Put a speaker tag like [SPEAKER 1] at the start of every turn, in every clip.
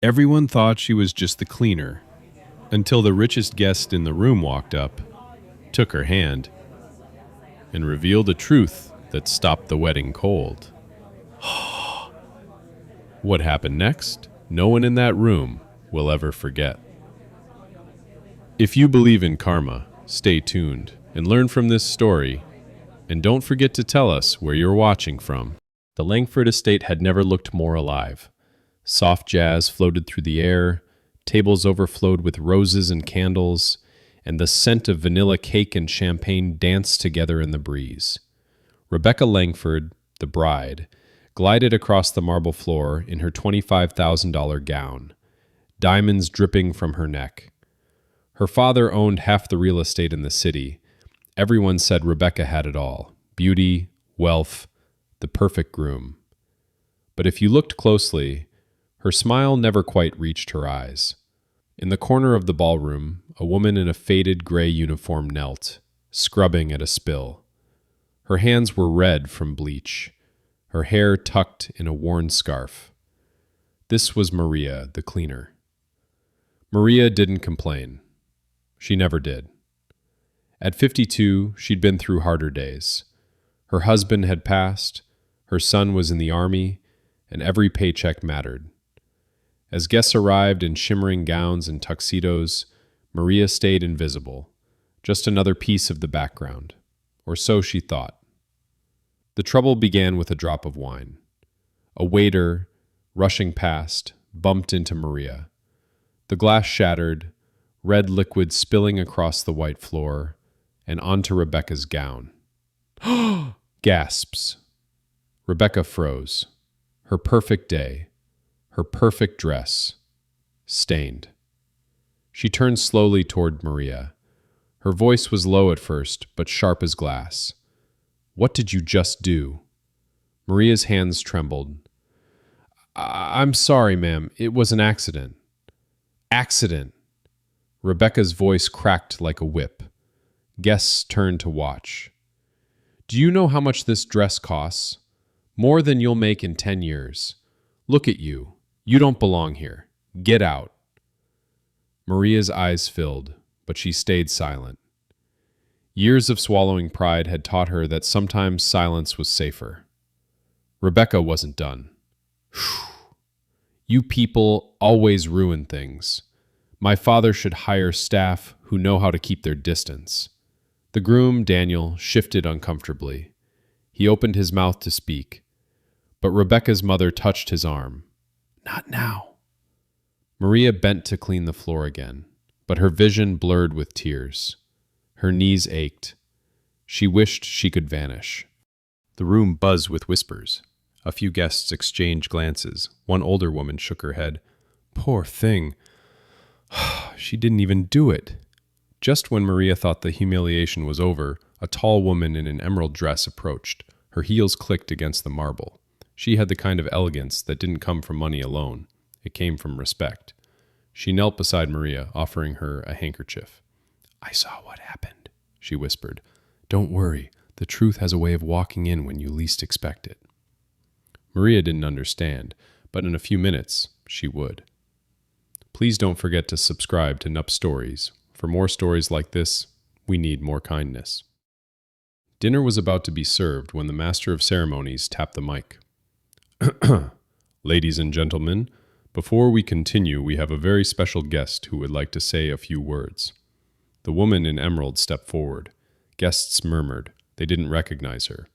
[SPEAKER 1] Everyone thought she was just the cleaner, until the richest guest in the room walked up, took her hand, and revealed a truth that stopped the wedding cold. What happened next, no one in that room will ever forget. If you believe in karma, stay tuned and learn from this story, and don't forget to tell us where you're watching from. The Langford estate had never looked more alive. Soft jazz floated through the air, tables overflowed with roses and candles, and the scent of vanilla cake and champagne danced together in the breeze. Rebecca Langford, the bride, glided across the marble floor in her $25,000 gown, diamonds dripping from her neck. Her father owned half the real estate in the city. Everyone said Rebecca had it all: beauty, wealth, the perfect groom. But if you looked closely, her smile never quite reached her eyes. In the corner of the ballroom, a woman in a faded gray uniform knelt, scrubbing at a spill. Her hands were red from bleach, her hair tucked in a worn scarf. This was Maria, the cleaner. Maria didn't complain. She never did. At 52, she'd been through harder days. Her husband had passed, her son was in the army, and every paycheck mattered. As guests arrived in shimmering gowns and tuxedos, Maria stayed invisible, just another piece of the background, or so she thought. The trouble began with a drop of wine. A waiter, rushing past, bumped into Maria. The glass shattered, red liquid spilling across the white floor and onto Rebecca's gown. Gasps. Rebecca froze. Her perfect day, her perfect dress, stained. She turned slowly toward Maria. Her voice was low at first, but sharp as glass. "What did you just do?" Maria's hands trembled. I'm sorry, ma'am. It was an accident." "Accident!" Rebecca's voice cracked like a whip. Guests turned to watch. "Do you know how much this dress costs? More than you'll make in 10 years. Look at you. You don't belong here. Get out." Maria's eyes filled, but she stayed silent. Years of swallowing pride had taught her that sometimes silence was safer. Rebecca wasn't done. "You people always ruin things. My father should hire staff who know how to keep their distance." The groom, Daniel, shifted uncomfortably. He opened his mouth to speak, but Rebecca's mother touched his arm. "Not now." Maria bent to clean the floor again, but her vision blurred with tears. Her knees ached. She wished she could vanish. The room buzzed with whispers. A few guests exchanged glances. One older woman shook her head. "Poor thing. She didn't even do it." Just when Maria thought the humiliation was over, a tall woman in an emerald dress approached. Her heels clicked against the marble. She had the kind of elegance that didn't come from money alone. It came from respect. She knelt beside Maria, offering her a handkerchief. "I saw what happened," she whispered. "Don't worry. The truth has a way of walking in when you least expect it." Maria didn't understand, but in a few minutes, she would. Please don't forget to subscribe to Nup Stories. For more stories like this, we need more kindness. Dinner was about to be served when the master of ceremonies tapped the mic. "Ladies and gentlemen, before we continue, we have a very special guest who would like to say a few words." The woman in emerald stepped forward. Guests murmured. They didn't recognize her.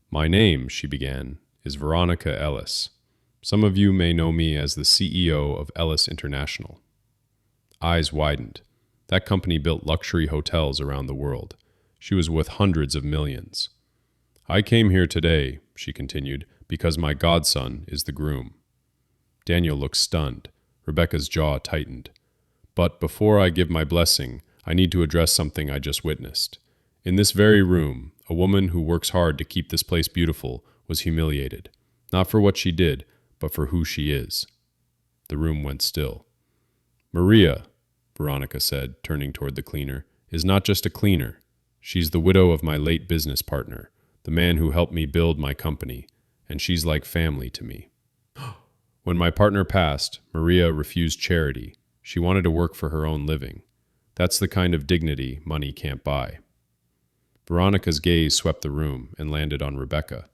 [SPEAKER 1] "My name," she began, "is Veronica Ellis. Some of you may know me as the CEO of Ellis International." Eyes widened. That company built luxury hotels around the world. She was worth hundreds of millions. "I came here today," she continued, "because my godson is the groom." Daniel looked stunned. Rebecca's jaw tightened. "But before I give my blessing, I need to address something I just witnessed. In this very room, a woman who works hard to keep this place beautiful was humiliated. Not for what she did, but for who she is." The room went still. "Maria," Veronica said, turning toward the cleaner, "is not just a cleaner. She's the widow of my late business partner, the man who helped me build my company, and she's like family to me." When my partner passed, Maria refused charity. She wanted to work for her own living. That's the kind of dignity money can't buy. Veronica's gaze swept the room and landed on Rebecca.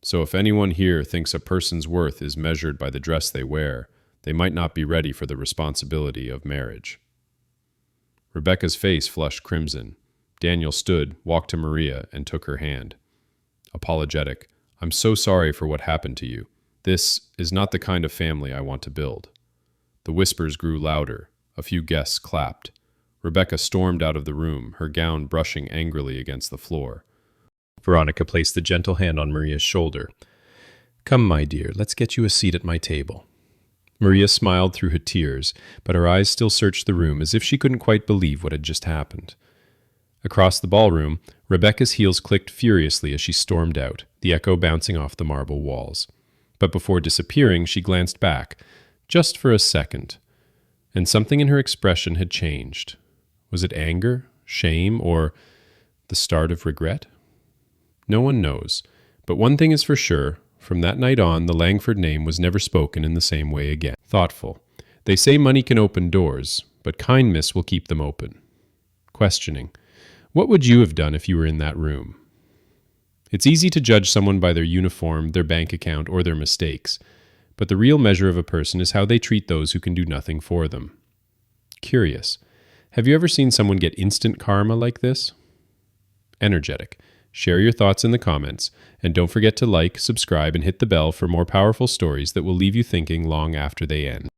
[SPEAKER 1] So if anyone here thinks a person's worth is measured by the dress they wear, they might not be ready for the responsibility of marriage. Rebecca's face flushed crimson. Daniel stood, walked to Maria, and took her hand. Apologetic, "I'm so sorry for what happened to you. This is not the kind of family I want to build." The whispers grew louder. A few guests clapped. Rebecca stormed out of the room, her gown brushing angrily against the floor. Veronica placed the gentle hand on Maria's shoulder. "Come, my dear, let's get you a seat at my table." Maria smiled through her tears, but her eyes still searched the room as if she couldn't quite believe what had just happened. Across the ballroom, Rebecca's heels clicked furiously as she stormed out, the echo bouncing off the marble walls. But before disappearing, she glanced back, just for a second, and something in her expression had changed. Was it anger, shame, or the start of regret? No one knows, but one thing is for sure, from that night on, the Langford name was never spoken in the same way again. Thoughtful. They say money can open doors, but kindness will keep them open. Questioning. What would you have done if you were in that room? It's easy to judge someone by their uniform, their bank account, or their mistakes, but the real measure of a person is how they treat those who can do nothing for them. Curious. Have you ever seen someone get instant karma like this? Energetic. Share your thoughts in the comments, and don't forget to like, subscribe, and hit the bell for more powerful stories that will leave you thinking long after they end.